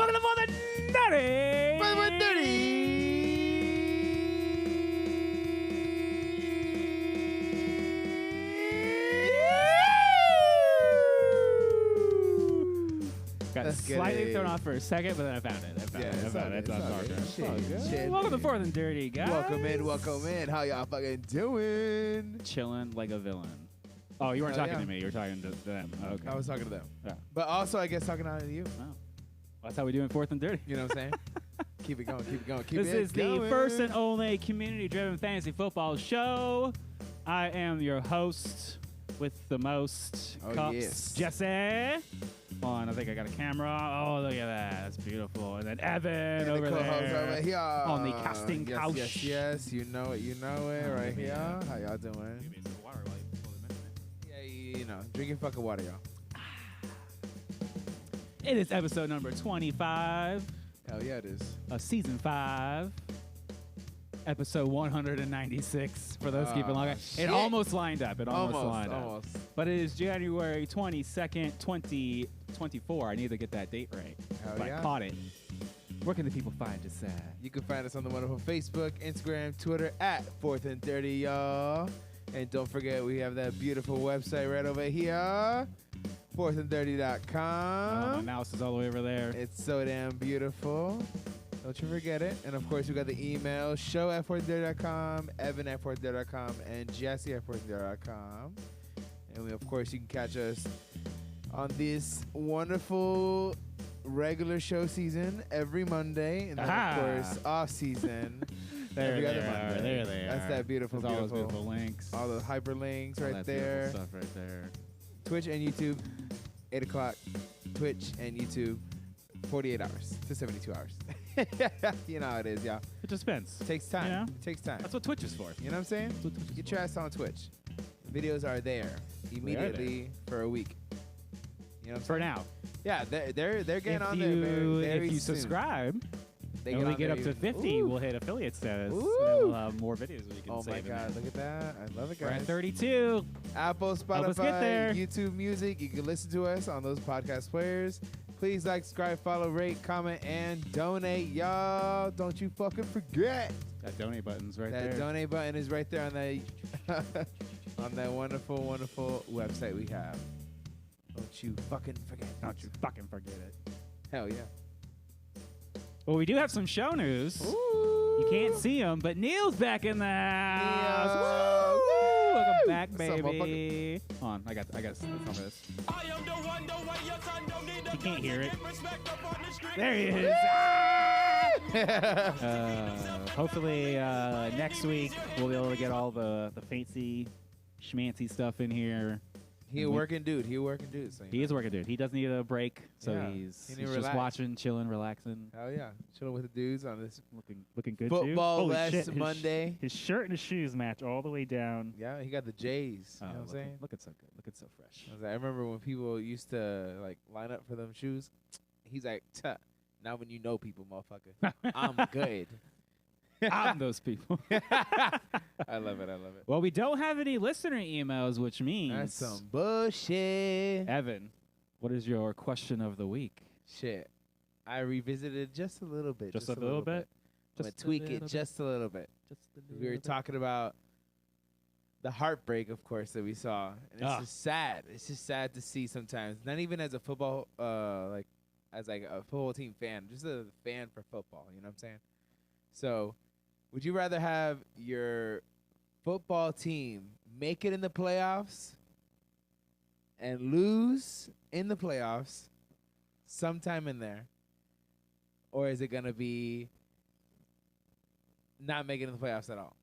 Welcome to For the Dirty. For the Dirty. Got slightly thrown off for a second, but then I found it. I found it. It's on marker. Shit. Welcome to Fourth and Dirty, guys. Welcome in. How y'all fucking doing? Chilling like a villain. Oh, you weren't talking to me. You were talking to them. Oh, okay. I was talking to them. Yeah. But also, I guess, talking to you. Oh. Well, that's how we do in Fourth and Dirty. You know what I'm saying? Keep it going. This is the first and only community-driven fantasy football show. I am your host with the most cups, yes. Jesse. On, I think I got a camera. Oh, look at that. That's beautiful. And then Evan and over the there. Over here. On the casting couch. Yes. You know it right here. Yeah. How y'all doing? Give me some water while you pull the minute. Yeah, you know. Drink your fucking water, y'all. It is episode number 25 Hell yeah, it is. of season 5. Episode 196 for those keeping long. It almost lined up. Almost. But it is January 22nd, 2024. I need to get that date right. Hell yeah. I caught it. Where can the people find us at? You can find us on the wonderful Facebook, Instagram, Twitter at 4th and 30, y'all. And don't forget, we have that beautiful website right over here, 4thanddirty.com. My mouse is all the way over there. It's so damn beautiful. Don't you forget it. And, of course, we got the email, show at 4thanddirty.com, Evan at 4thanddirty.com, and Jesse at 4thanddirty.com. And, of course, you can catch us on this wonderful regular show season every Monday. And then, of course, off-season every other Monday. There they are. That's that beautiful, all those beautiful links. All the hyperlinks all right that there. Stuff right there. Twitch and YouTube, 8 o'clock. Twitch and YouTube, 48 hours to 72 hours. You know how it is, y'all. It just depends. Takes time. You know? It takes time. That's what Twitch is for. You know what I'm saying? Get your ass on Twitch. The videos are there immediately for a week. You know what I'm For saying? now. Yeah, they're getting on there If you soon. subscribe, and when we get up to 50, we'll hit affiliate status. And we'll have more videos we can save. Oh my God, look at that. I love it, guys. We're at 32. Apple, Help us get there. Spotify, YouTube Music. You can listen to us on those podcast players. Please like, subscribe, follow, rate, comment, and donate, y'all. Don't you fucking forget. That donate button's right there. That donate button is right there on that on that wonderful, wonderful website we have. Don't you fucking forget. Don't you fucking forget it. Hell yeah. Well, we do have some show news. Ooh. You can't see him, but Neil's back in the house. Woo! Woo! Welcome back, What's up, baby. Hold on, I got some of this. You can't hear it. There he is. Hopefully next week we'll be able to get all the fancy schmancy stuff in here. He a working dude. So He is a working dude. He does need a break, so Yeah. he's He need to just relax. watching, chilling, relaxing, Hell yeah. Chilling with the dudes on this looking good football too. Holy last shit, Monday. His shirt and his shoes match all the way down. Yeah, he got the J's. You know what I'm saying? Looking so good. Looking so fresh. I remember when people used to like line up for them shoes. He's like, "Tuh, now when you know people, motherfucker, I'm good." I'm those people. I love it. Well, we don't have any listener emails, which means That's some bullshit. Evan, what is your question of the week? Shit. I revisited it just a little bit. Just a little bit? I'm going to tweak it just a little bit. We were talking about the heartbreak, of course, that we saw. And it's just sad. It's just sad to see sometimes. Not even as a football, as a football team fan, just a fan for football. You know what I'm saying? So, would you rather have your football team make it in the playoffs and lose in the playoffs sometime in there? Or is it going to be not making it in the playoffs at all?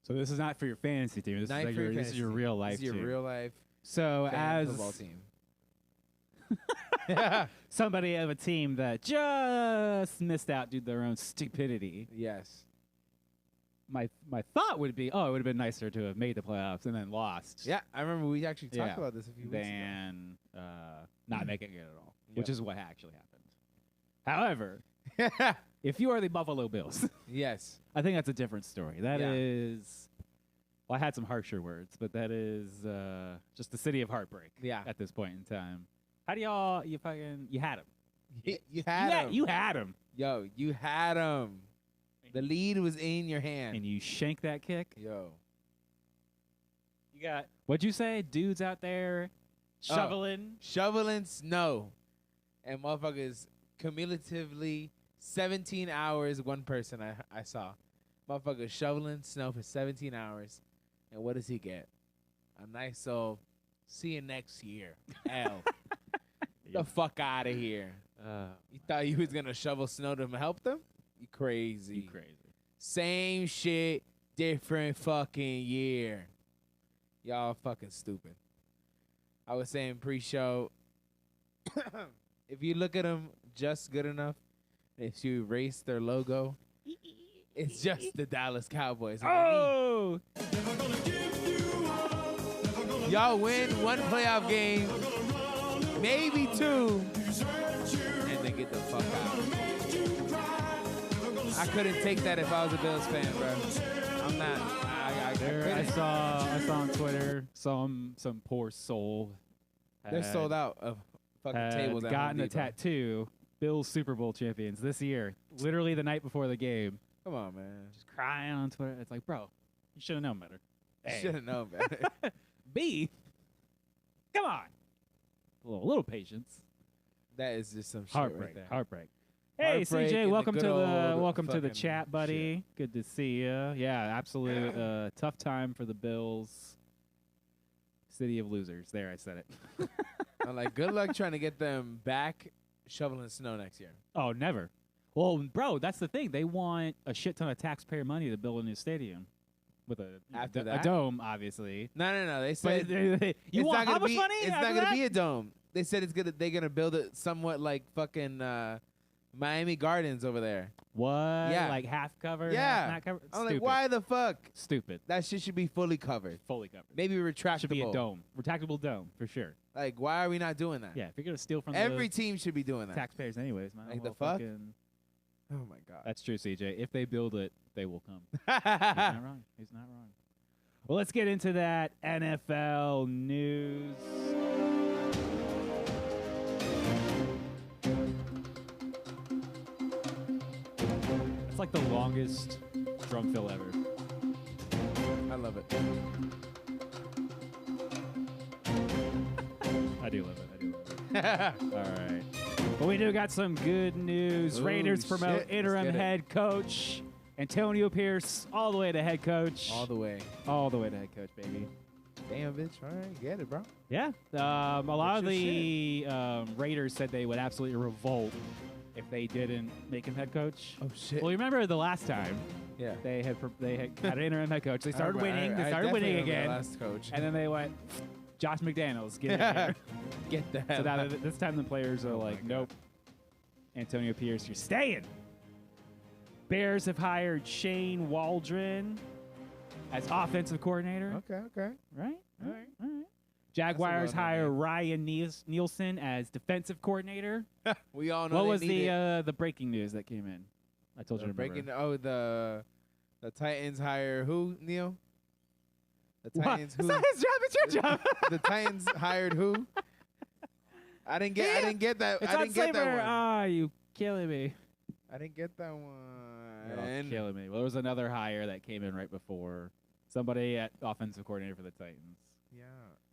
So this is not for your fantasy team. This is your real life team. This is your real life so as football team. Somebody of a team that just missed out due to their own stupidity. Yes. My thought would be, it would have been nicer to have made the playoffs and then lost. Yeah, I remember we actually talked about this a few weeks ago. Than not making it at all, which is what actually happened. However, if you are the Buffalo Bills, yes, I think that's a different story. That Yeah. is, well, I had some harsher words, but that is just the city of heartbreak. Yeah. At this point in time, how do you had him? You had him. You had him. Yo, you had him. The lead was in your hand. And you shank that kick. Yo. You got, what'd you say? Dudes out there shoveling. Shoveling snow. And motherfuckers cumulatively 17 hours, one person I saw. Motherfucker shoveling snow for 17 hours. And what does he get? A nice old, see you next year. L. The fuck out of here. You thought you was going to shovel snow to help them? You crazy. You crazy. Same shit, different fucking year. Y'all fucking stupid. I was saying pre-show, if you look at them just good enough, if you erase their logo, it's just the Dallas Cowboys. Oh! Y'all win one playoff game, maybe two, and then get the fuck out. I couldn't take that if I was a Bills fan, bro. I'm not. I saw on Twitter some poor soul. They're sold out of fucking tables. Gotten a tattoo. Bills Super Bowl champions this year. Literally the night before the game. Come on, man. Just crying on Twitter. It's like, bro, you should have known better. You should have known better. B, come on. A little patience. That is just some shit Heartbreak. right there. Heartbreak. Hey, Heartbreak CJ, welcome welcome to the chat, buddy. Shit. Good to see you. Yeah, absolute tough time for the Bills. City of losers. There, I said it. I'm like, good luck trying to get them back shoveling snow next year. Oh, never. Well, bro, that's the thing. They want a shit ton of taxpayer money to build a new stadium with a dome, obviously. No. They said you want how much money? It's not gonna be a dome. They said they're gonna build it somewhat like fucking Miami Gardens over there. What? Yeah. Like half covered? Yeah. Half not covered? I'm like, why the fuck? Stupid. That shit should be fully covered. Fully covered. Maybe retractable. Should be a dome. Retractable dome, for sure. Like, why are we not doing that? Yeah, if you're going to steal from every team should be doing that. Taxpayers anyways, man. Like the fuck? Oh, my God. That's true, CJ. If they build it, they will come. He's not wrong. He's not wrong. Well, let's get into that NFL news. It's like the longest drum fill ever. I love it. I do love it. All right. Well, we do got some good news. Ooh, Raiders promote interim head coach Antonio Pierce all the way to head coach. All the way. All the way to head coach, baby. Damn, bitch. All right, get it, bro. Yeah. A lot of the Raiders said they would absolutely revolt if they didn't make him head coach. Oh, shit. Well, you remember the last time? Yeah. They had an interim head coach. They started winning. They I started winning again. Last coach. And then they went, Josh McDaniels, get in here. Get the hell So now out. this time the players are like, nope. Antonio Pierce, you're staying. Bears have hired Shane Waldron as offensive coordinator. Okay. Right? All right. Jaguars hire Ryan Nielsen as defensive coordinator. We all know what was the breaking news that came in? I told you to remember. The Titans hire who, Neil? The Titans who? It's not his job, it's your job. The Titans hired who? I didn't get that. It's I didn't get that one. Ah, you killing me. I didn't get that one. You're killing me. Well, there was another hire that came in right before. Somebody at offensive coordinator for the Titans. Yeah.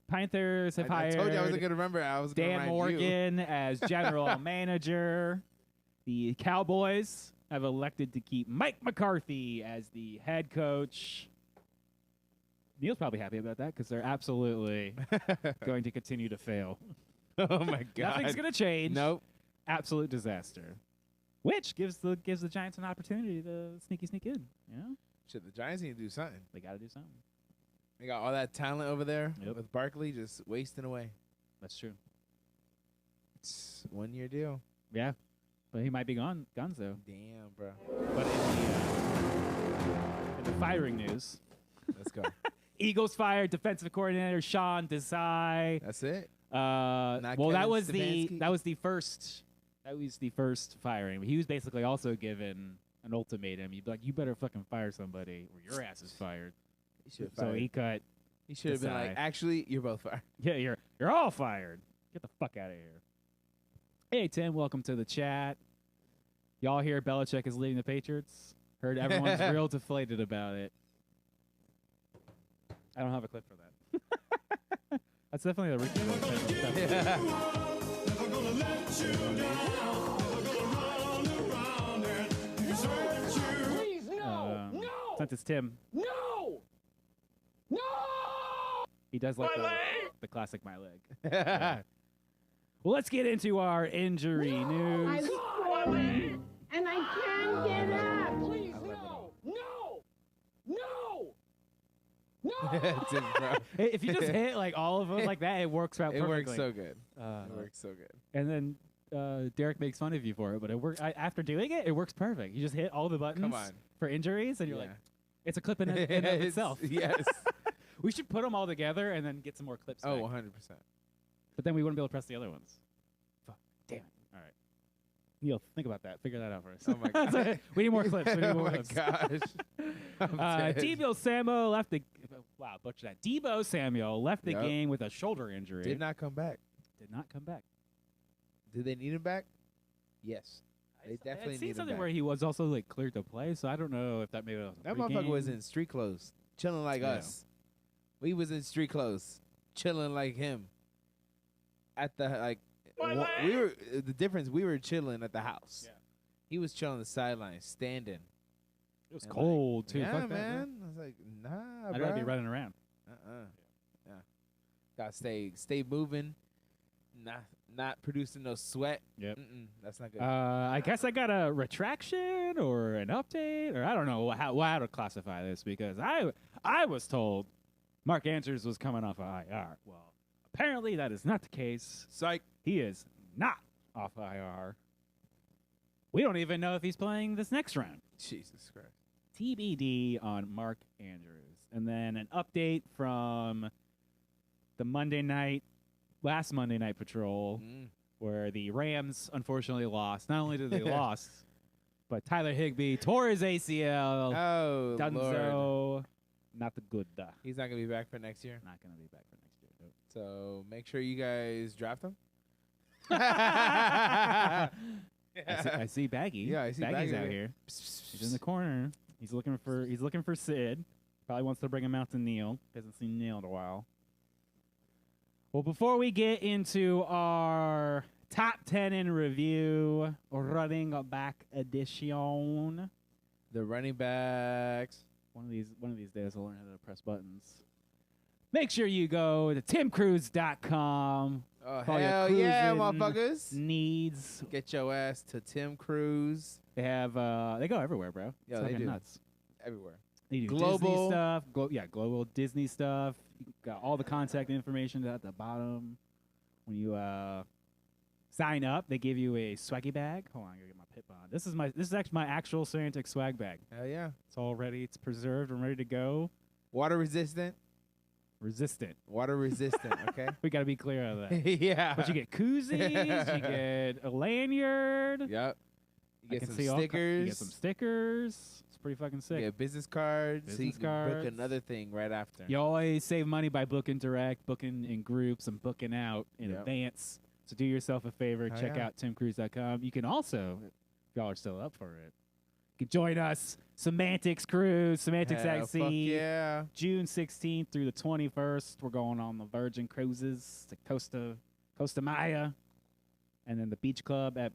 Panthers have hired. I told you I wasn't gonna remember. I was Dan Morgan as general manager. The Cowboys have elected to keep Mike McCarthy as the head coach. Neil's probably happy about that because they're absolutely going to continue to fail. Oh my God! Nothing's gonna change. Nope. Absolute disaster. Which gives the Giants an opportunity to sneak in. Yeah. Shit, the Giants need to do something. They got to do something. They got all that talent over there Yep. with Barkley just wasting away. That's true. It's a 1 year deal. Yeah, but he might be gone. Gonzo. Damn, bro. But in the firing news, Let's go. Eagles fired defensive coordinator Sean Desai. That's it. Well, Kevin that was Stefanski? the first firing. He was basically also given an ultimatum. You'd be like, you better fucking fire somebody, or your ass is fired. So he cut. He should have been like, actually, you're both fired. Yeah, you're all fired. Get the fuck out of here. Hey, Tim, welcome to the chat. Y'all hear Belichick is leading the Patriots? Heard everyone's real deflated about it. I don't have a clip for that. That's definitely the Ricky. Yeah. Please, no! No! Since it's Tim, No! No! he does like My leg! the classic "My Leg." Yeah. Well, let's get into our injury news. My leg! And I can't get up. Please, no! No! No! Tim, bro. Hey, if you just hit like all of them like that, it works out It perfectly. works so good. It works so good. And then Derek makes fun of you for it, but it works. After doing it, it works perfect. You just hit all the buttons Come on. for injuries, and you're Yeah. like, it's a clip in of itself. Yes. We should put them all together and then get some more clips. Oh, back. 100%. But then we wouldn't be able to press the other ones. Fuck. Damn it. All right. Neil, think about that. Figure that out for us. Oh, my God. We need more clips. We need Oh, more my clips. gosh. I'm dead. Debo Samuel left the wow, butcher that. Debo Samuel left the Yep. game with a shoulder injury. Did not come back. Did not come back. Did they need him back? Yes. They definitely I'd seen need him something back. where he was also like cleared to play, so I don't know if that maybe was a That pregame. motherfucker was in street clothes, chilling like Yeah. us. We was in street clothes, chilling like him. At the we were the difference. We were chilling at the house. Yeah. He was chilling on the sideline, standing. It was And cold too. Yeah, Fuck that, man. I was like, nah, I'd bro. rather be running around. Yeah. Gotta stay moving. Not producing no sweat. Yep. That's not good. I guess I got a retraction or an update, or I don't know how to classify this because I was told Mark Andrews was coming off of IR. Well, apparently that is not the case. Psych. He is not off IR. We don't even know if he's playing this next round. Jesus Christ. TBD on Mark Andrews. And then an update from the last Monday Night Patrol, where the Rams unfortunately lost. Not only did they lost, but Tyler Higbee tore his ACL. Oh, Lord. Dunzo. Not the good. He's not going to be back for next year. Not going to be back for next year. Nope. So make sure you guys draft him. I see Baggy. Yeah, I see Baggy's Baggy out here. here. He's in the corner. He's looking for Sid. Probably wants to bring him out to Neil. Hasn't seen Neil in a while. Well, before we get into our top 10 in review, running back edition, The running backs. one of these days I'll learn how to press buttons. Make sure you go to timcruise.com. Oh, for all your hell yeah, cruising motherfuckers. Needs. Get your ass to Tim Cruise. They have they go everywhere, bro. Yeah, It's they fucking do. nuts. Everywhere. They do Global. Disney stuff. Global Disney stuff. You got all the contact information at the bottom. When you sign up, they give you a swaggy bag. Hold on, I gotta get my pip on. This is actually my actual Semantic swag bag. Hell yeah. It's all ready. It's preserved and ready to go. Water resistant. Resistant. Water resistant, okay? We gotta be clear on that. Yeah. But you get koozies. You get a lanyard. Yep. You I get can some see stickers. You get some stickers. It's pretty fucking sick. You get business cards. so you Business can book cards. another thing right after. You always save money by booking direct, booking in groups, and booking out in Yep. advance. So do yourself a favor. Oh, check yeah. out timcruise.com. You can also, if y'all are still up for it, you can join us, Semantics Cruise, Semantics Hell, at fuck Sea, yeah. June 16th through the 21st. We're going on the Virgin Cruises to Costa Maya, and then the Beach Club at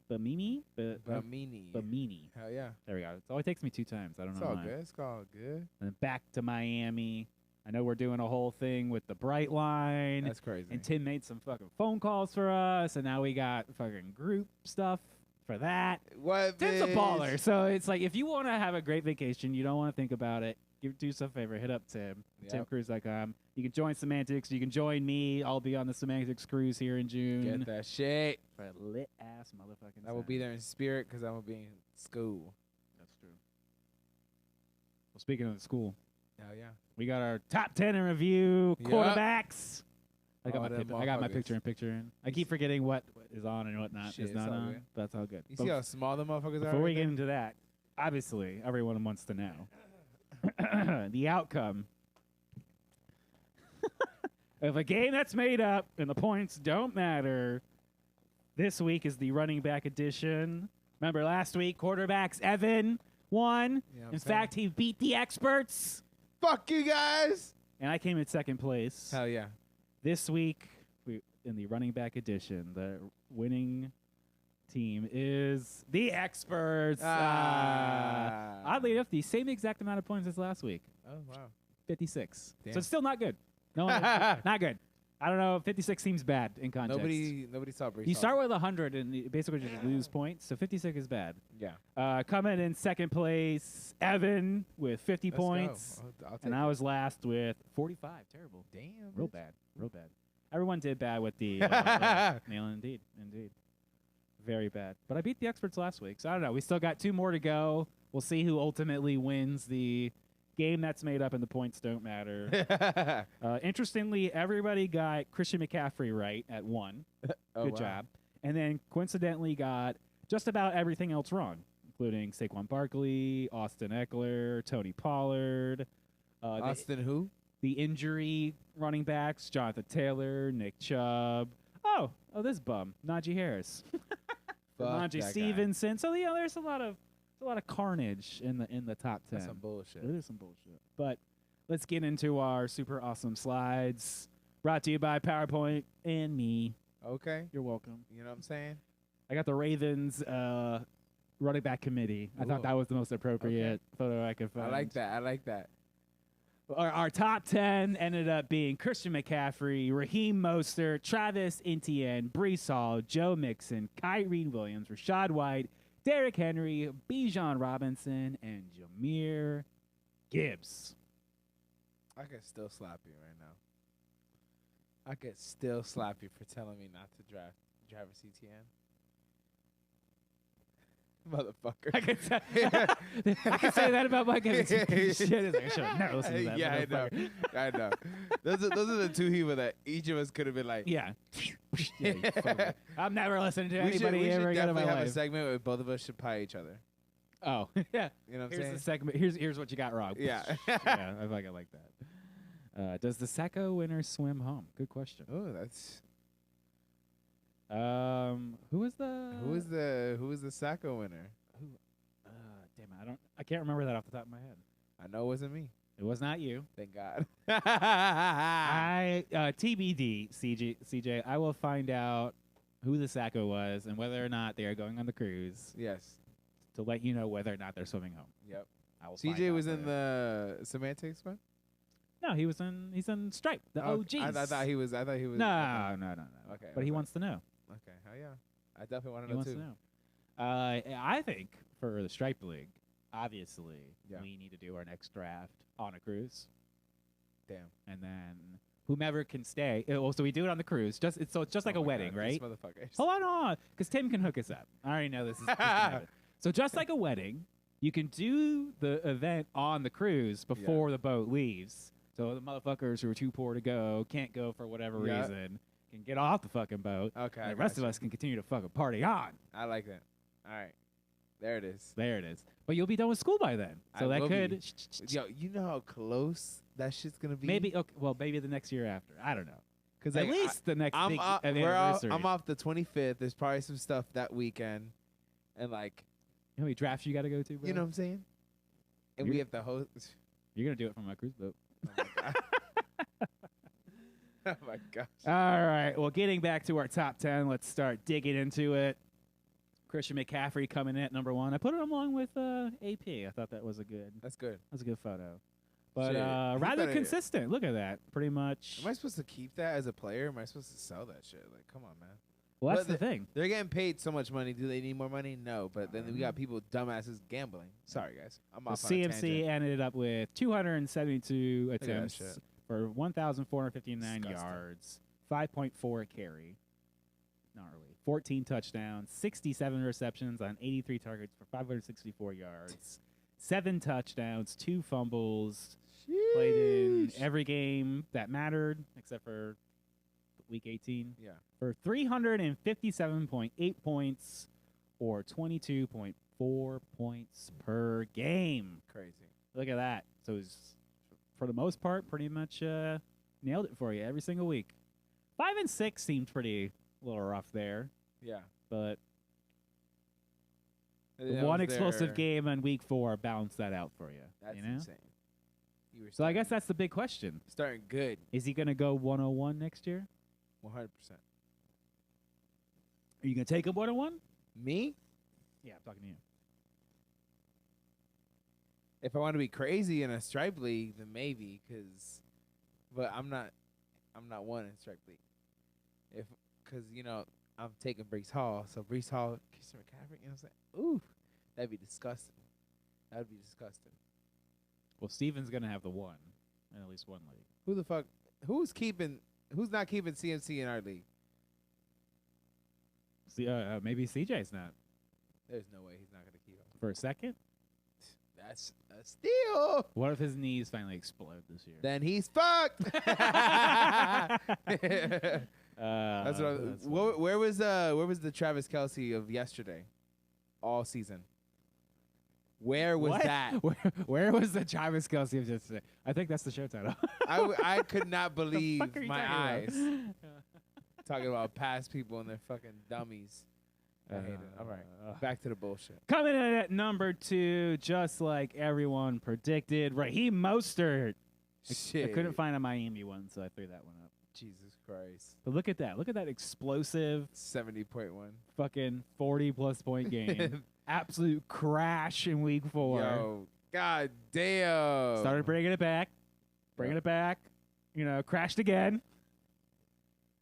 Bamini. Bamini. Hell yeah. There we go. It only takes me 2 times. I don't It's know all why. good. It's all good. And then back to Miami. I know we're doing a whole thing with the Bright Line. That's crazy. And Tim made some fucking phone calls for us, and now we got fucking group stuff for that. What, Tim's a bitch? baller. So it's like, if you want to have a great vacation, you don't want to think about it, do yourself a favor, hit up Tim, Yep. timcruise.com. You can join Semantics. You can join me. I'll be on the Semantics cruise here in June. Get that shit. For a lit-ass motherfucking I will be there in spirit because I'm going to be in school. That's true. Well, speaking of the school, Hell yeah. we got our top 10 in review, Yep. quarterbacks. I got, Oh, them I got my motherfuckers. picture in. I keep forgetting what is on and what not Shit, is not it's all on. good. But that's all good. You But see how small the motherfuckers are? before we right get there? into that, obviously, everyone wants to know the outcome of a game that's made up and the points don't matter. This week is the running back edition. Remember last week, quarterbacks Evan won. Yeah, In fact, he beat the experts. Fuck you guys. And I came in second place. Hell yeah. This week, in the running back edition, the winning team is the experts. Oddly enough, the same exact amount of points as last week. Oh, wow. 56. Damn. So it's still not good. No, not good. I don't know. 56 seems bad in context. Nobody saw Brees. You start with 100 and you basically just lose points. So 56 is bad. Yeah. Coming in second place, Evan with 50 points. I'll take And I was last with 45. Terrible. Damn. Real bad. Real bad. Everyone did bad with the nail. Indeed. Very bad. But I beat the experts last week. So I don't know. We still got 2 more to go. We'll see who ultimately wins the game that's made up and the points don't matter. Interestingly, everybody got Christian McCaffery right at 1. Good job. And then coincidentally got just about everything else wrong, including Saquon Barkley, Austin Eckler, Tony Pollard. Austin who? The injury running backs, Jonathan Taylor, Nick Chubb. Oh, this bum, Najee Harris. Najee Stevenson. So there's a lot of carnage in the top 10. That's some bullshit. It is some bullshit. But let's get into our super awesome slides. Brought to you by PowerPoint and me. Okay. You're welcome. You know what I'm saying? I got the Ravens running back committee. I thought that was the most appropriate photo I could find. I like that. Our top 10 ended up being Christian McCaffrey, Raheem Mostert, Travis Etienne, Breece Hall, Joe Mixon, Kyrie Williams, Rashad White, Derrick Henry, Bijan Robinson, and Jahmyr Gibbs. I could still slap you right now. I could still slap you for telling me not to draft Travis Etienne. Motherfucker. I could say that about Mike Evans. Shit, I should have never listened to that. Yeah, I know. Those are the 2 people that each of us could have been like. Yeah. I'm never listening to We should anybody ever again in my definitely have life. a segment where both of us should pie each other. Oh, yeah. You know what I'm Here's saying? the segment. Here's what you got wrong. Yeah. Yeah, I fucking like that. Does the Sacco winner swim home? Good question. Oh, that's. Who was the Sacco winner? Damn it, I can't remember that off the top of my head. I know it wasn't me. It was not you. Thank God. TBD, CJ. I will find out who the Sacco was and whether or not they are going on the cruise. Yes. To let you know whether or not they're swimming home. Yep. I will CJ was in the semantics one. No, he's in Stripe, the OGs. I thought he was. No. Okay. But he wants to know. Okay. Hell yeah. I definitely want He to know wants too. to know. I think for the Stripe League, obviously, we need to do our next draft on a cruise. Damn. And then whomever can stay. So we do it on the cruise. It's just like a wedding, God, right? These motherfuckers. Hold on. Because Tim can hook us up. I already know this is gonna happen. So just like a wedding, you can do the event on the cruise before the boat leaves. So the motherfuckers who are too poor to go, can't go for whatever reason, can get off the fucking boat. Okay. And the rest of us can continue to fucking party on. I like that. All right. There it is. There it is. But you'll be done with school by then. So that could. Yo, you know how close that shit's gonna be? Maybe. Okay, well, maybe the next year after. I don't know. Because At least the next big anniversary. I'm off the 25th. There's probably some stuff that weekend, and like. You know how many drafts you got to go to, bro? You know what I'm saying? And we have to host. You're gonna do it from my cruise boat. Oh my god. Oh my gosh. All right. Well, getting back to our top 10, let's start digging into it. Christian McCaffrey coming in at number 1. I put him along with AP. I thought that was a good. That's good. That was a good photo. But Shit. rather consistent. Look at that. Pretty much. Am I supposed to keep that as a player? Am I supposed to sell that shit? Like, come on, man. Well, that's But the thing. They're getting paid so much money. Do they need more money? No. But then we got people, dumbasses, gambling. Sorry, guys. I'm The off on a CMC tangent. ended up with 272 at that attempts shit. for 1,459 Disgusting. yards, 5.4 a carry. Gnarly. 14 touchdowns, 67 receptions on 83 targets for 564 yards, 7 touchdowns, 2 fumbles. Played in every game that mattered except for week 18. Yeah. For 357.8 points or 22.4 points per game. Crazy. Look at that. So he's, for the most part, pretty much nailed it for you every single week. 5 and 6 seemed pretty a little rough there. Yeah. but That one was explosive their- game in week 4 balanced that out for you. That's you know? insane. You were So I guess starting- that's the big question. starting good. Is he going to go 101 next year? 100%. Are you going to take him 101? Me? Yeah, I'm talking to you. If I want to be crazy in a stripe league, then maybe. But I'm not one in stripe league. Because I'm taking Brees Hall, so Brees Hall, Christian McCaffery. You know what I'm saying? Ooh, that'd be disgusting. That'd be disgusting. Well, Steven's going to have the one in at least one league. Who the fuck? Who's not keeping CMC in our league? See, maybe CJ's not There's no way he's not gonna keep him. for a second. That's a steal. What if his knees finally explode this year? Then he's fucked. That's what. Where was the Travis Kelce of yesterday? All season. Where was What? that? Where was the Travis Kelce of yesterday? I think that's the show title. I could not believe fuck are you my talking eyes. about? Talking about past people and their fucking dummies. I hate it. All right, back to the bullshit. Coming in at number 2, just like everyone predicted, Raheem Mostert. I Shit. couldn't find a Miami one, so I threw that one up. Jesus Christ. But look at that. Look at that explosive 70.1. fucking 40-plus point game. Absolute crash in week 4. Yo, god damn. Started bringing it back. Crashed again.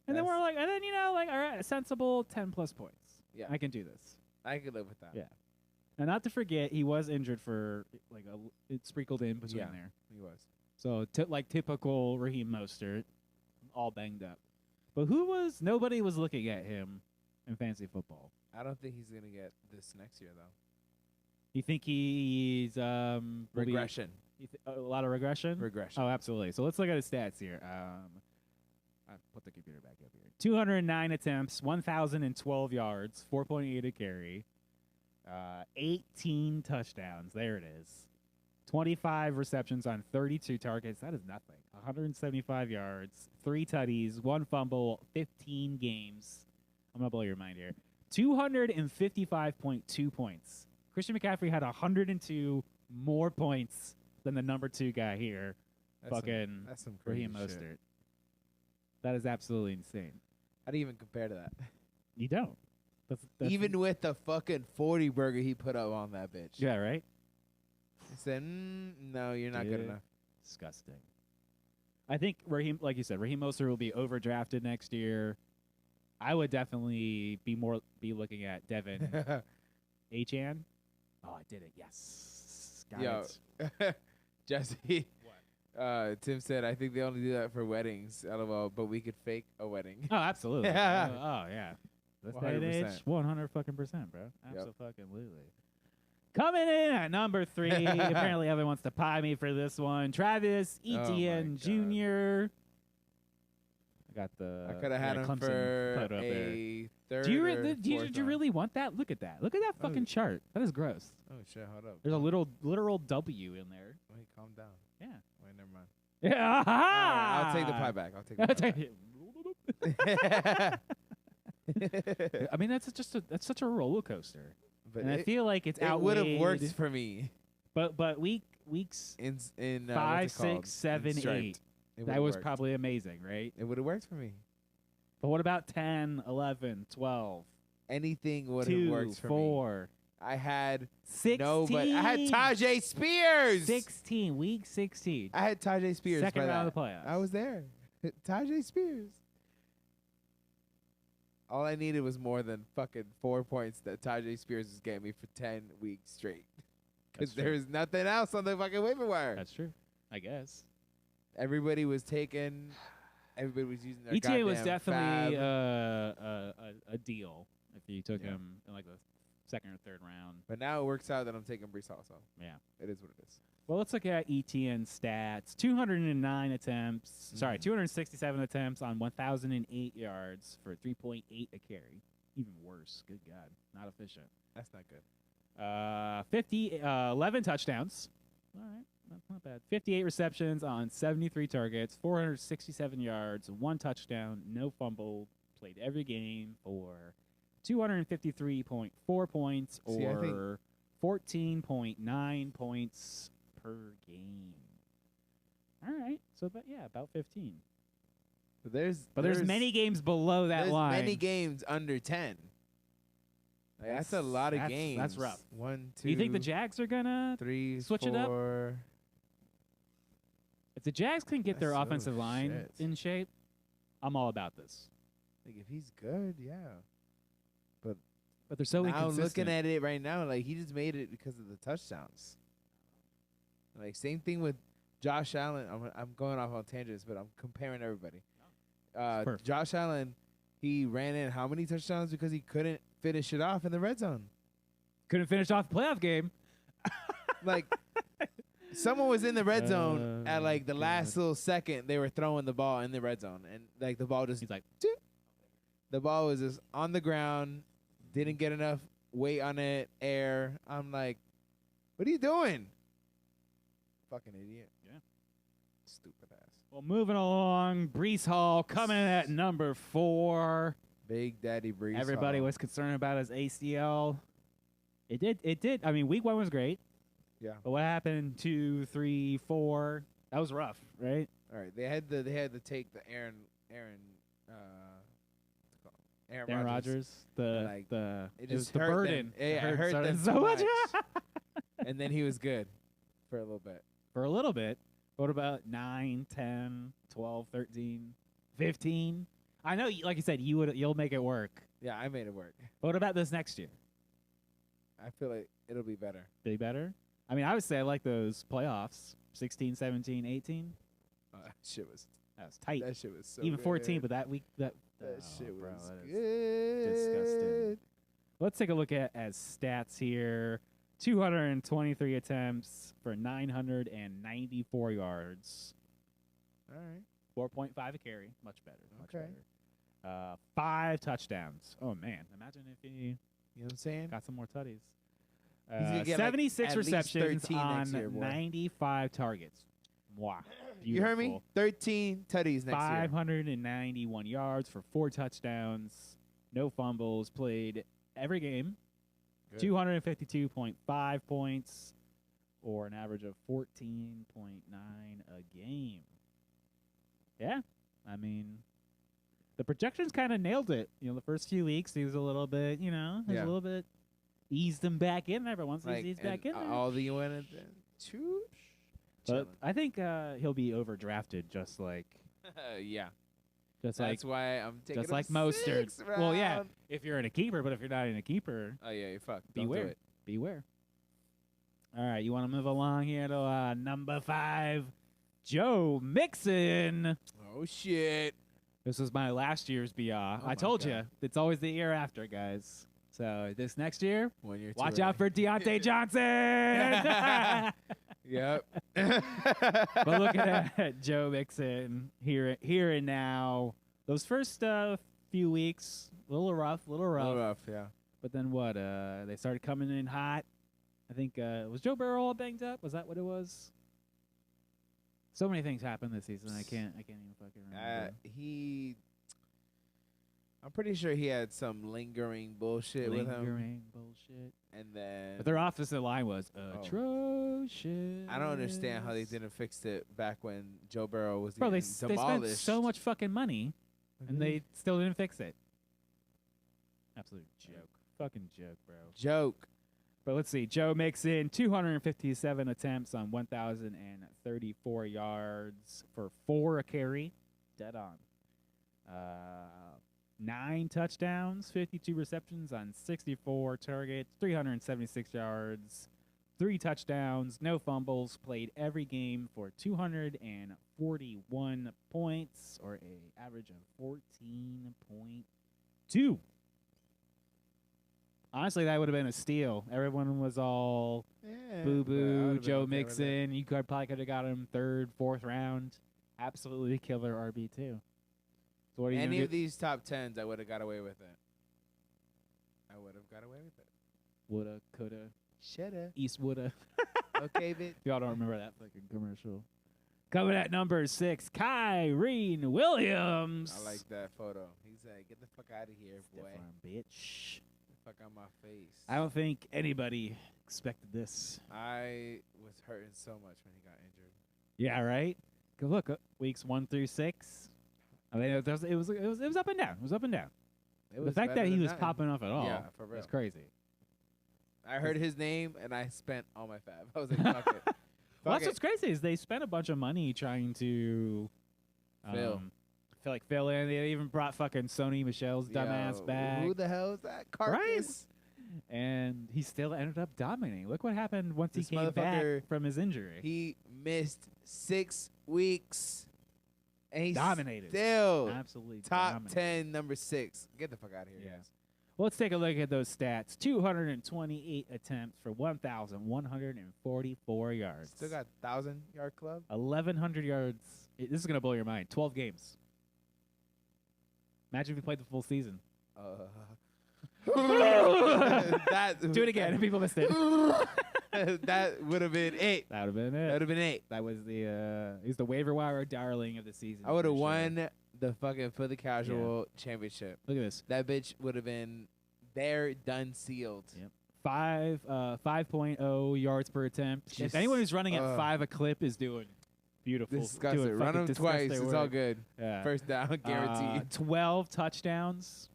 And then we're like, all right, a sensible 10-plus points. Yeah. I can do this. I could live with that. Yeah. And not to forget, he was injured for it sprinkled in between Yeah. there. He was. So typical Raheem Mostert, all banged up. But nobody was looking at him in fantasy football. I don't think he's gonna get this next year though. You think he's will be- Regression. a lot of regression? Regression. Oh, absolutely. So let's look at his stats here. I put the computer back up here. 209 attempts, 1,012 yards, 4.8 a carry, 18 touchdowns. There it is. 25 receptions on 32 targets. That is nothing. 175 yards, 3 tutties, 1 fumble, 15 games. I'm going to blow your mind here. 255.2 points. Christian McCaffrey had 102 more points than the number 2 guy here. That's some crazy Raheem shit. Mostert. That is absolutely insane. How do you even compare to that? You don't. That's Even with the fucking 40 burger he put up on that bitch. yeah, right? He said, no, you're not good Dude. enough. Disgusting. I think Raheem, like you said, Raheem Mostert will be overdrafted next year. I would definitely be looking at Devin Achan. Oh, I did it. Yes. Got Yo, it. Jesse. What? Tim said, I think they only do that for weddings. LOL, but we could fake a wedding. Oh, absolutely. Yeah. Oh, yeah. This day and 100%. age, 100 fucking percent, bro. Yep. Absolutely. Coming in at number 3. Apparently, everyone wants to pie me for this one. Travis Oh, my Etienne God. Jr. I got the I could have had him Clemson for photo up there. a third Do you, or did you fourth really want that? Look at that. Look at that Oh. fucking chart. That is gross. round. Oh, shit, hold up. There's a literal W in there. Wait, calm down. Yeah. Wait, never mind. Yeah. All right, I'll take the pie back. I'll take the pie back. I mean, that's such a roller coaster, But and I feel like it's it would have outweighed. worked for me But weeks in 5, 6, 7, 8. That was probably amazing, right? It would have worked for me. But what about 10, 11, 12, Anything would have 2, worked for me. 4, I had 16? nobody. I had Tajay Spears. 16, week 16. I had Tajay Spears. Second by round that. of the playoffs. I was there. Tajay Spears. All I needed was more than fucking 4 points that Tajay Spears was getting me for 10 weeks straight. Because That's true. there was nothing else on the fucking waiver wire. That's true. I guess. Everybody was taking. Everybody was using their ETA was goddamn definitely fab. a deal if you took Yeah. him in like the second or third round. But now it works out that I'm taking Brees Hall, so Yeah. it is what it is. Well, let's look at ETN stats. 209 attempts. Sorry, 267 attempts on 1,008 yards for 3.8 a carry. Even worse. Good God. Not efficient. That's not good. 11 touchdowns. All right. That's not bad. 58 receptions on 73 targets, 467 yards, 1 touchdown, no fumble. Played every game for 253.4 points, See, I think- or 14.9 points per game. All right, so about 15. But There's many games below that there's line. many games under 10. Like, that's a lot of games. That's rough. 1, 2. Do you think the Jags are gonna 3, switch it up? 4. If the Jags can get their That's- oh, offensive line shit. in shape, I'm all about this. Like, if he's good, yeah. But they're so Now inconsistent. looking at it right now, like, he just made it because of the touchdowns. Like, same thing with Josh Allen. I'm going off on tangents, but I'm comparing everybody. Perfect. Josh Allen, he ran in how many touchdowns because he couldn't finish it off in the red zone? Couldn't finish off the playoff game. Like, someone was in the red zone at, like, the last little second. They were throwing the ball in the red zone, and, like, the ball just He's like, the ball was just on the ground, didn't get enough weight on it, air. I'm like, what are you doing? Fucking idiot. Yeah. Stupid ass. well, moving along, Brees Hall coming in at number 4. Big Daddy Brees. Everybody Hall. was concerned about his ACL. It did. I mean, week 1 was great. Yeah. But what happened 2, 3, 4? That was rough, right? All right. They had to take the Aaron Rodgers. Like, It it was just the hurt burden. them. Yeah, it hurt started them so too much. and then he was good for a little bit. For a little bit. What about 9, 10, 12, 13, 15? I know, like you said, you'll make it work. Yeah, I made it work. But what about this next year? I feel like it'll be better. Be better? I mean, I would say I like those playoffs. 16, 17, 18. That shit was Tight. That shit was so Even good. 14, but that week That oh, shit bro, was that is good. disgusting. Let's take a look at stats here. 223 attempts for 994 yards. All right. 4.5 a carry. Much better. Much Okay. better. 5 touchdowns. Oh, man. Imagine if he You know what I'm saying? got some more tutties. gonna get, like, 76 at least receptions 13 on next year, boy. 95 targets. Wow. You heard me? Beautiful. 13 tutties next year. 591 yards for 4 touchdowns. No fumbles. Played every game. Good. 252.5 points, or an average of 14.9 a game. Yeah, I mean, the projections kind of nailed it. You know, the first few weeks, he was a little bit, he was Yeah. a little bit eased him back in there, but once Like, he's back in there. all the went and then choo. But I think he'll be overdrafted, just like Yeah. Just That's why I'm taking just him like Mostert. 6th Well, yeah, round. if you're in a keeper, but if you're not in a keeper, Oh yeah, you're fucked. Don't do beware. it. Beware. All right, you want to move along here to number 5, Joe Mixon. Oh shit. This was my last year's BR. Oh I my told you, God. it's always the year after, guys. So this next year, When you're watch out for Deontay Johnson. Yep. But looking at Joe Mixon here and now, those first few weeks, a little rough. A little rough, yeah. But then what? They started coming in hot. I think was Joe Burrow all banged up? Was that what it was? So many things happened this season. I can't even fucking remember. I'm pretty sure he had some lingering bullshit with him. Lingering bullshit. And then But their offensive line was atrocious. I don't understand how they didn't fix it back when Joe Burrow was Bro, they getting spent demolished. so much fucking money, and they still didn't fix it. Absolute joke. Fucking joke, bro. joke. But let's see. Joe makes in 257 attempts on 1,034 yards for 4 a carry. Dead on. 9 touchdowns, 52 receptions on 64 targets, 376 yards, 3 touchdowns, no fumbles. Played every game for 241 points, or a average of 14.2. Honestly, that would have been a steal. Everyone was all Yeah, boo-boo, Joe Mixon. You probably could have got him 3rd, 4th round. Absolutely killer RB2. So what are you Any gonna of do? these top 10s, I would have got away with it. I would have got away with it. Woulda, coulda, Shoulda. Eastwoulda. Okay, bitch. Y'all don't remember that fucking commercial. Coming at number 6, Kyrie Williams. I like that photo. He's like, get the fuck out of here, Stiff boy. arm, bitch. Get the fuck out my face. I don't think anybody expected this. I was hurting so much when he got injured. Yeah, right. Go look, weeks 1 through 6. I mean, it was up and down. It was up and down. It The fact that better he than was nothing. popping off at all, Yeah, for real. was crazy. I heard his name and I spent all my fab. I was like, fuck it. Well, Fuck that's what's crazy is they spent a bunch of money trying to fill in. They even brought fucking Sony Michelle's dumbass Yo, back. Who the hell is that? Carcass? And he still ended up dominating. Look what happened once This he came back motherfucker, from his injury. He missed 6 weeks. And he's Dominated. still Absolutely top dominated. 10, number 6. Get the fuck out of here, Yeah. guys. Well, let's take a look at those stats. 228 attempts for 1,144 yards. Still got 1,000-yard club? 1,100 yards. This is going to blow your mind. 12 games. Imagine if he played the full season. Do it again if people missed it. That would have been 8. That would have been it. That would have been 8. That was he's the waiver wire darling of the season. I would have for sure. won the fucking for the casual championship. Look at this. That bitch would have been there, done, sealed. Yep. 5.0 yards per attempt. Just, if anyone who's running at 5 a clip is doing beautiful. Disgusting. Doing Run fucking them twice. disgusting It's all work. good. Yeah. First down, guaranteed. 12 touchdowns.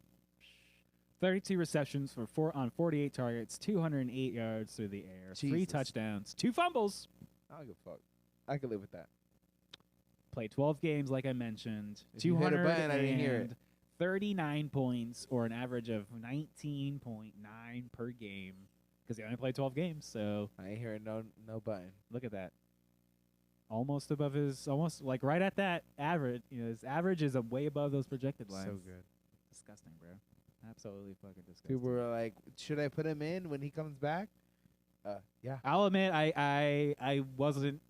32 receptions on 48 targets, 208 yards through the air, 3 Jesus. touchdowns, 2 fumbles. I don't give a fuck. I could live with that. Played 12 games, like I mentioned. If you hit a button, I didn't hear it. 39 points, or an average of 19.9 per game, because he only played 12 games. So I ain't hearing no button. look at that. Almost above almost like right at that average. You know, his average is way above those projected lines. So good. Disgusting, bro. Absolutely fucking disgusting. People were like, should I put him in when he comes back? Yeah. I'll admit, I wasn't.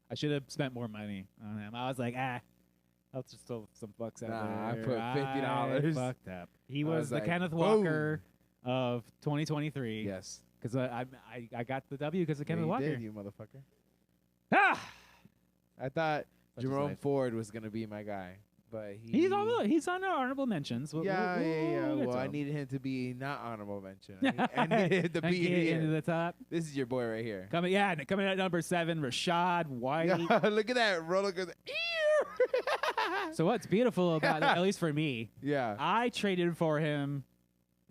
I should have spent more money on him. I was like, I'll just throw some bucks out Nah, I there. put $50. I fucked up. He I was was the like, Kenneth boom. Walker of 2023. Yes. Because I got the W because of Kenneth you Walker. did, you motherfucker. Ah! I thought Such is Jerome life. Ford was going to be my guy. But He's on our honorable mentions. We'll Yeah. get Well, to I him. neted him to be not honorable mention. I needed him to And be get here. into the top. This is your boy right here. Coming at number 7, Rashad White. Look at that roller coaster. So what's beautiful about it, at least for me, Yeah. I traded for him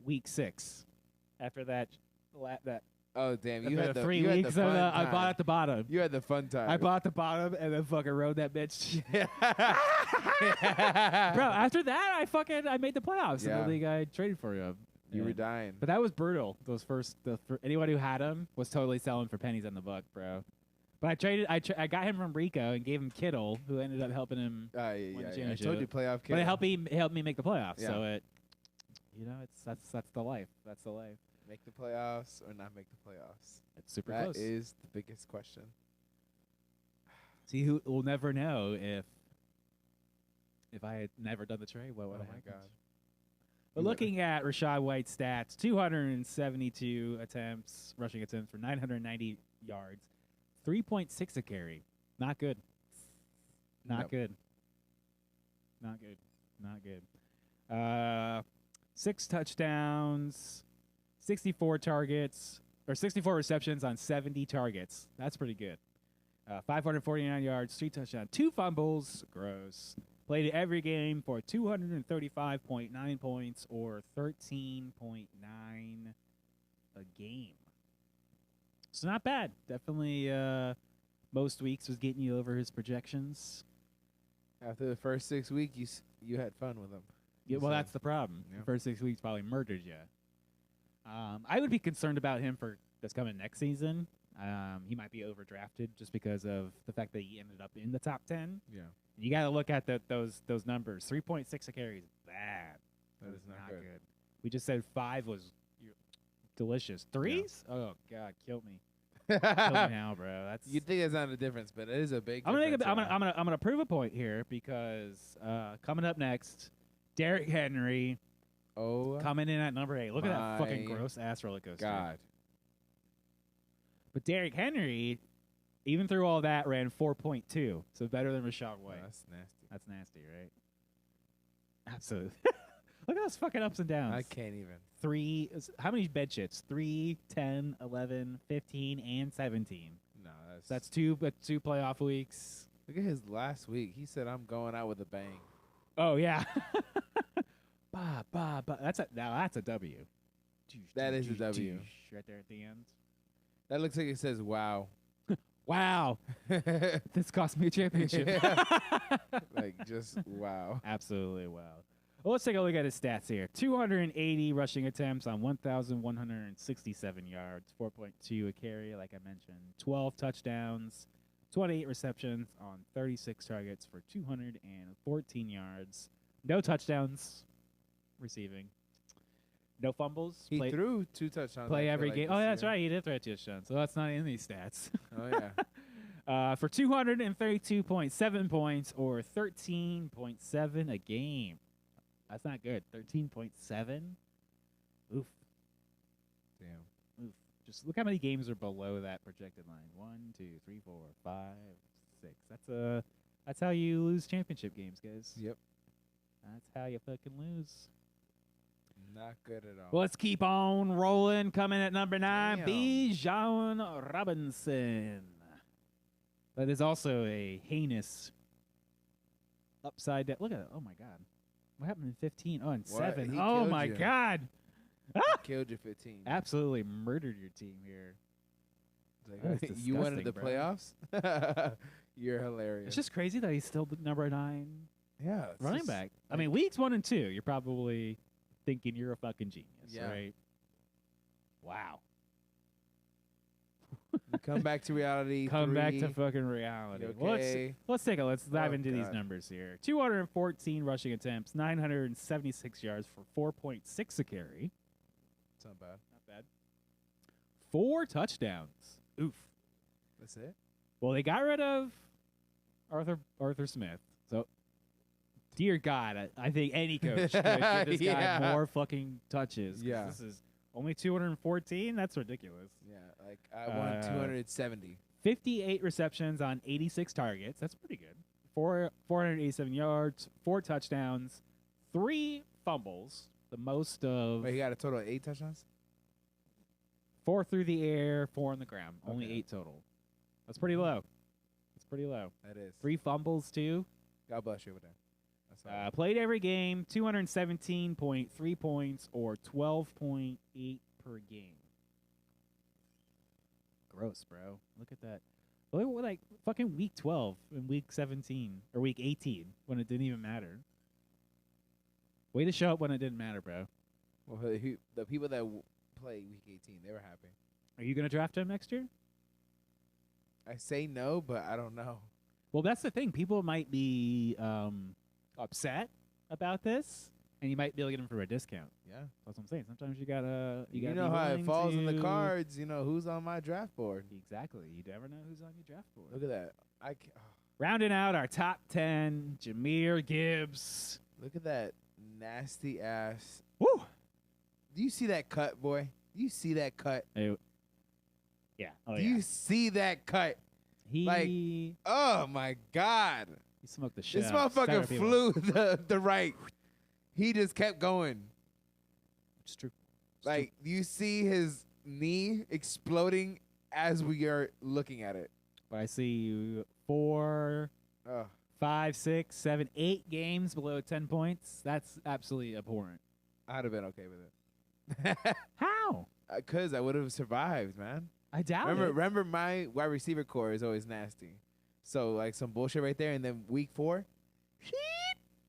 week 6. After that Oh damn! You after had the the 3 you had the weeks, fun I time. bought at the bottom. You had the fun time. I bought the bottom and then fucking rode that bitch. Yeah. Bro, after that, I made the playoffs in Yeah. the league I traded for him. You were Yeah. dying. But that was brutal. Those anyone who had him was totally selling for pennies on the buck, bro. But I got him from Rico and gave him Kittle, who ended up helping him. Yeah. Won the I championship. told you playoff. But it helped me make the playoffs. Yeah. So that's the life. That's the life. Make the playoffs or not make the playoffs. It's super That close. is the biggest question. See, who will never know if I had never done the trade, what would Oh have my happened? God. But looking at Rashad White's stats, 272 rushing attempts for 990 yards, 3.6 a carry. Not good. Not Nope. good. Not good. Not good. 6 touchdowns, 64 receptions on 70 targets. That's pretty good. 549 yards, 3 touchdowns, 2 fumbles. Gross. Played every game for 235.9 points or 13.9 a game. So not bad. Definitely most weeks was getting you over his projections. After the first 6 weeks, you had fun with him. Yeah, well, that's the problem. Yeah. The first 6 weeks probably murdered you. I would be concerned about him for this coming next season. He might be overdrafted just because of the fact that he ended up in the top 10. Yeah. You got to look at those numbers. 3.6 a carry is bad. That is not good. We just said 5 was delicious. 3s? Oh God, killed me. Kill me now, bro. That's You think that's not a difference, but it is a big I'm difference. gonna prove a point here because coming up next, Derrick Henry coming in at number 8. Look at that fucking my gross ass roller coaster. God. But Derrick Henry Even through all that, ran 4.2, so better than Rashad Oh, White. that's nasty. That's nasty, right? Absolutely. Look at those fucking ups and downs. I can't even. How many bed shits? 3, 10, 11, 15, and 17. No, That's two playoff weeks. Look at his last week. He said, "I'm going out with a bang." Oh yeah. That's a W. That is a W. Right there at the end. That looks like it says "Wow." Wow. This cost me a championship. Like just wow. Absolutely wow. Well, let's take a look at his stats here. 280 rushing attempts on 1,167 yards, 4.2 a carry, like I mentioned. 12 touchdowns, 28 receptions on 36 targets for 214 yards. No touchdowns receiving. No fumbles. He threw 2 touchdowns. Play every like game. Oh, that's right. He did throw 2 touchdowns. So that's not in these stats. Oh, yeah. For 232.7 points or 13.7 a game. That's not good. 13.7? Oof. Damn. Oof. Just look how many games are below that projected line. 1, 2, 3, 4, 5, 6. That's how you lose championship games, guys. Yep. That's how you fucking lose. Not good at all. Well, let's keep on rolling. Coming at number 9, Damn. Bijan Robinson. But there's also a heinous upside down. Look at it. Oh, my God. What happened in 15? Oh, and What? 7. He Oh, killed my you. God. Killed your 15. Absolutely murdered your team here. That's You wanted disgusting, the bro. playoffs? You're hilarious. It's just crazy that he's still the number 9 yeah, it's running just back. I like- mean, weeks 1 and 2, you're probably thinking you're a fucking genius, Yeah. right? Wow. You come back to reality. Come back to 3. fucking reality. You Well, okay? let's dive Oh, into these God. numbers here. 214 rushing attempts, 976 yards for 4.6 a carry. It's not bad. Not bad. 4 touchdowns. Oof. That's it? Well, they got rid of Arthur Smith. So, dear God, I think any coach could give this Yeah. guy more fucking touches. 'Cause Yeah. This is only 214. That's ridiculous. Yeah, like I won 270. 58 receptions on 86 targets. That's pretty good. 487 yards, 4 touchdowns, 3 fumbles. The most of Wait, he got a total of 8 touchdowns? 4 through the air, 4 on the ground. Only Okay. 8 total. That's pretty low. That's pretty low. That is. 3 fumbles, too. God bless you over there. That's all. Played every game, 217.3 points or 12.8 per game. Gross, bro. Look at that. Look at like fucking week 12 and week 17 or week 18 when it didn't even matter. Way to show up when it didn't matter, bro. Well, the people that play week 18, they were happy. Are you going to draft him next year? I say no, but I don't know. Well, that's the thing. People might be upset about this, and you might be able to get him for a discount. Yeah. That's what I'm saying. Sometimes you gotta You know be how it willing falls in the to- cards. You know who's on my draft board. Exactly. You never know who's on your draft board. Look at that. Rounding out our top 10, Jahmyr Gibbs. Look at that nasty ass. Woo! Do you see that cut, boy? Do you see that cut? Yeah. Oh, Do yeah. you see that cut? He Oh my God! smoked the shit This out of motherfucker several people. flew the right. He just kept going. It's true. It's Like, do you see his knee exploding as we are looking at it? But I see 4, Ugh. 5, 6, 7, 8 games below 10 points. That's absolutely abhorrent. I'd have been okay with it. How? Because I would have survived, man. I doubt it. Remember my wide receiver core is always nasty. So, like, some bullshit right there. And then week 4,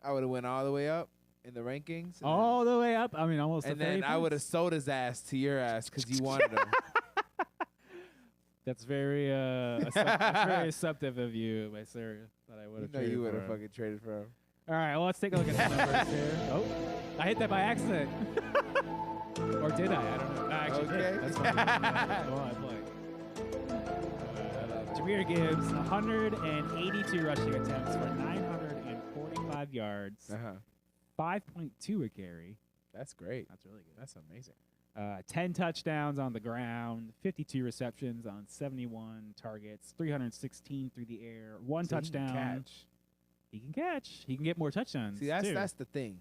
I would have went all the way up in the rankings. And All the way up. I mean, almost. then, to and 30 then I would have points. sold his ass to your ass because you wanted him. That's very that's very assumptive of you, my sir. That I would You have. know you would have for him. fucking traded for him. All right, well, let's take a look at the numbers here. Oh, I hit that by accident. Or did I? I don't know. I actually Okay. did. That's fine. Go on, play. Jahmyr Gibbs, 182 rushing attempts for 945 yards, Uh-huh. 5.2 a carry. That's great. That's really good. That's amazing. 10 touchdowns on the ground, 52 receptions on 71 targets, 316 through the air, one So touchdown. He can catch. He can get more touchdowns. See, too. that's the thing.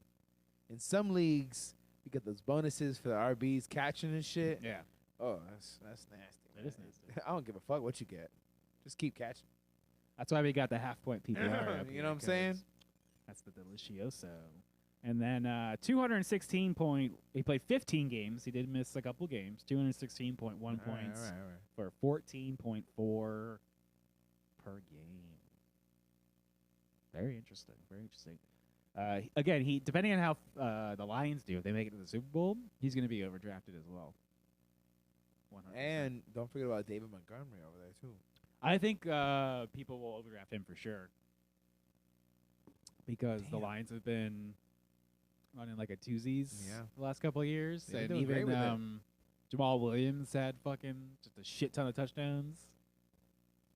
In some leagues, you get those bonuses for the RBs catching and shit. Yeah. Oh, that's nasty. It is nasty. I don't give a fuck what you get. Just keep catching. That's why we got the half-point PPR. up You here, know what I'm saying? 'cause That's the delicioso. And then 216 point. He played 15 games. He did miss a couple games. 216.1 points All right. for 14.4 per game. Very interesting. Very interesting. Again, he depending on how the Lions do, if they make it to the Super Bowl, he's going to be overdrafted as well. 100%. And don't forget about David Montgomery over there, too. I think people will overdraft him for sure because the Damn. Lions have been running like a twosies Yeah. the last couple of years, They've and been doing great even with it. Jamal Williams had fucking just a shit ton of touchdowns.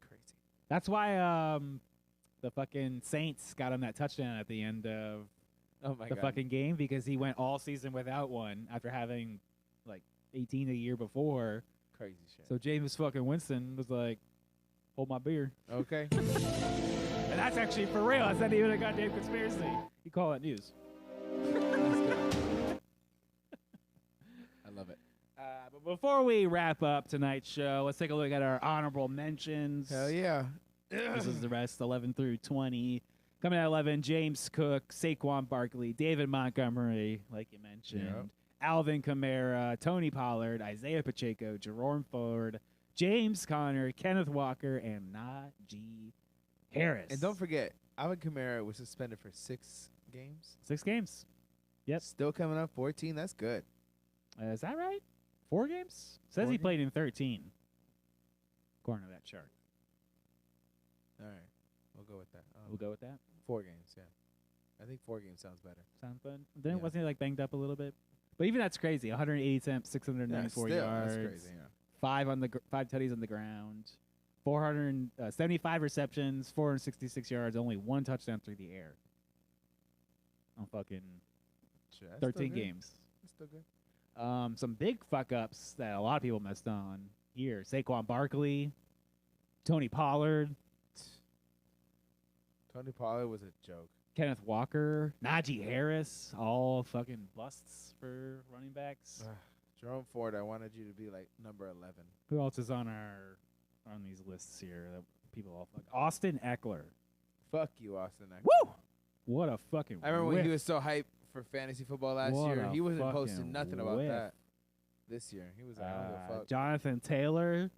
Crazy. That's why the fucking Saints got him that touchdown at the end of Oh, my the God. fucking game because he went all season without one after having like 18 the year before. Crazy shit. So James fucking Winston was like, hold my beer. Okay. And that's actually for real. That's not even a goddamn conspiracy. You call it news. I love it. But before we wrap up tonight's show, let's take a look at our honorable mentions. Hell yeah. This is the rest, 11 through 20. Coming at 11, James Cook, Saquon Barkley, David Montgomery, like you mentioned, Yep. Alvin Kamara, Tony Pollard, Isaiah Pacheco, Jerome Ford, James Conner, Kenneth Walker, and Najee Harris. And don't forget, Alvin Kamara was suspended for 6 games. 6 games. Yep. Still coming up 14. That's good. Is that right? 4 games? Says 4 he games? played in 13, according to that chart. All right. We'll go with that. We'll go with that. 4 games, yeah. I think 4 games sounds better. Sounds good. Then Yeah. wasn't he like banged up a little bit? But even that's crazy. 180 attempts, 694 still, yards, That's crazy, yeah. 5 tutties on the ground, 475 receptions, 466 yards, only 1 touchdown through the air. On fucking Sure, that's still 13 good. games. That's still good. Some big fuck ups that a lot of people missed on here. Saquon Barkley, Tony Pollard, Tony Pollard was a joke. Kenneth Walker, Najee Harris, all fucking busts for running backs. Jerome Ford, I wanted you to be like number 11. Who else is on these lists here that people all fuck? Austin Eckler. Fuck you, Austin. Woo! What a fucking I remember when whiff. he was so hyped for fantasy football last What year. a He wasn't fucking posting nothing about whiff. that this year. He was like, I don't give a fuck. Jonathan Taylor.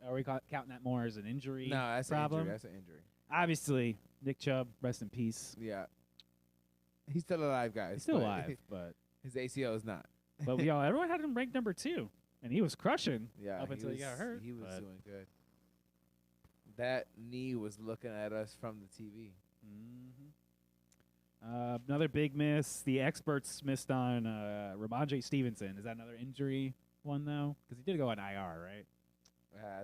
Are we counting that more as an injury? No, that's problem? an injury. That's an injury. Obviously, Nick Chubb, rest in peace. Yeah. He's still alive, guys. He's still but alive, but His ACL is not. everyone had him ranked number 2, and he was crushing. Yeah. Up until he got hurt, He was but- doing good. That knee was looking at us from the TV. Another big miss. The experts missed on Ramondre Stevenson. Is that another injury one though? Because he did go on IR, right?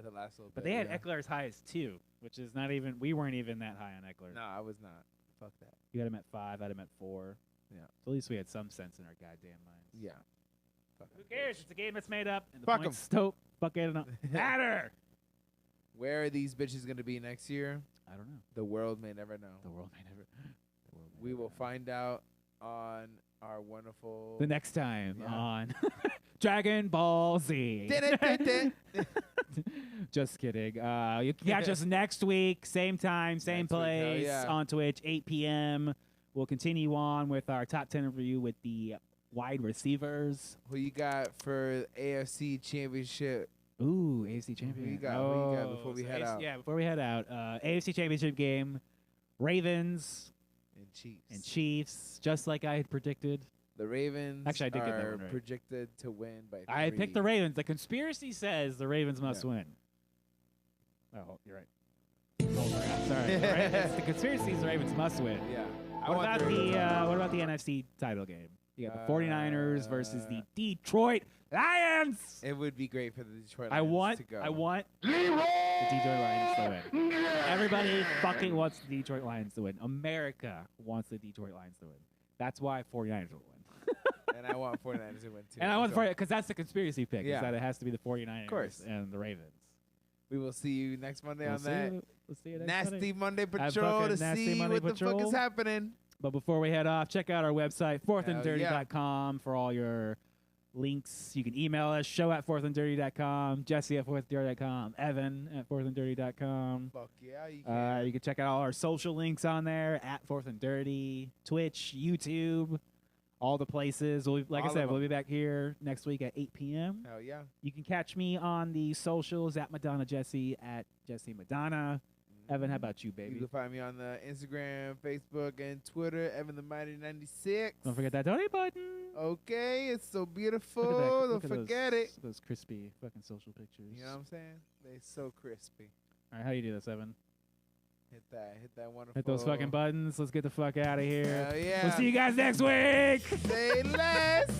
The last little But bit. they had yeah. Eckler as high as 2, which is not even. We weren't even that high on Eckler. No, I was not. Fuck that. You had him at 5. I had him at 4. Yeah. So at least we had some sense in our goddamn minds. Yeah. Fuck Who him. cares? It's a game that's made up, and the Fuck 'em. points don't fucking matter. Where are these bitches going to be next year? I don't know. The world may never know. The world may never. We will find out on our wonderful. The next time Yeah. on Dragon Ball Z. Just kidding. You can catch us next week, same time, same Next week, hell place, yeah. on Twitch, 8 p.m. We'll continue on with our top 10 review with the wide receivers. Who you got for AFC Championship? Ooh, AFC Championship. Who you got before we head out? Yeah, before we head out. AFC Championship game, Ravens And Chiefs. and Chiefs, just like I had predicted. The Ravens Actually, I did get that are one right. projected to win by 3. I picked the Ravens. The conspiracy says the Ravens must Yeah. win. Oh, you're right. Oh, sorry. The conspiracy says the Ravens must win. Yeah. What about the NFC title game? You got the 49ers versus the Detroit Lions. It would be great for the Detroit I Lions want to go. the Detroit Lions to win. Everybody fucking wants the Detroit Lions to win. America wants the Detroit Lions to win. That's why 49ers will win. And I want 49ers to win too. And I want So because that's the conspiracy pick. Yeah. Is that it has to be the 49ers course. and the Ravens. we will see you next Monday We'll on see that. we'll see you next Nasty Monday. Monday Patrol fucking to Nasty see Monday what the fuck Patrol. is happening. But before we head off, check out our website, fourthanddirty.com, for all your links. You can email us, show@fourthanddirty.com, Jesse at fourthanddirty.com, Evan at fourthanddirty.com. Fuck yeah, you can. You can check out all our social links on there, at Fourth and Dirty, Twitch, YouTube, all the places. Like I All said, of we'll be back here next week at 8 p.m. Hell yeah. You can catch me on the socials, at Madonna Jesse, at Jesse Madonna. Evan, how about you, You baby? can find me on the Instagram, Facebook, and Twitter, Evan the Mighty 96. Don't forget that donate button. Okay, it's so beautiful. Look at that. Don't Look at forget those, it. those crispy fucking social pictures. You know what I'm saying? They're so crispy. All right, how you do this, Evan? Hit that wonderful. Hit those fucking buttons. Let's get the fuck out of here. Hell yeah. We'll see you guys next week. Say less.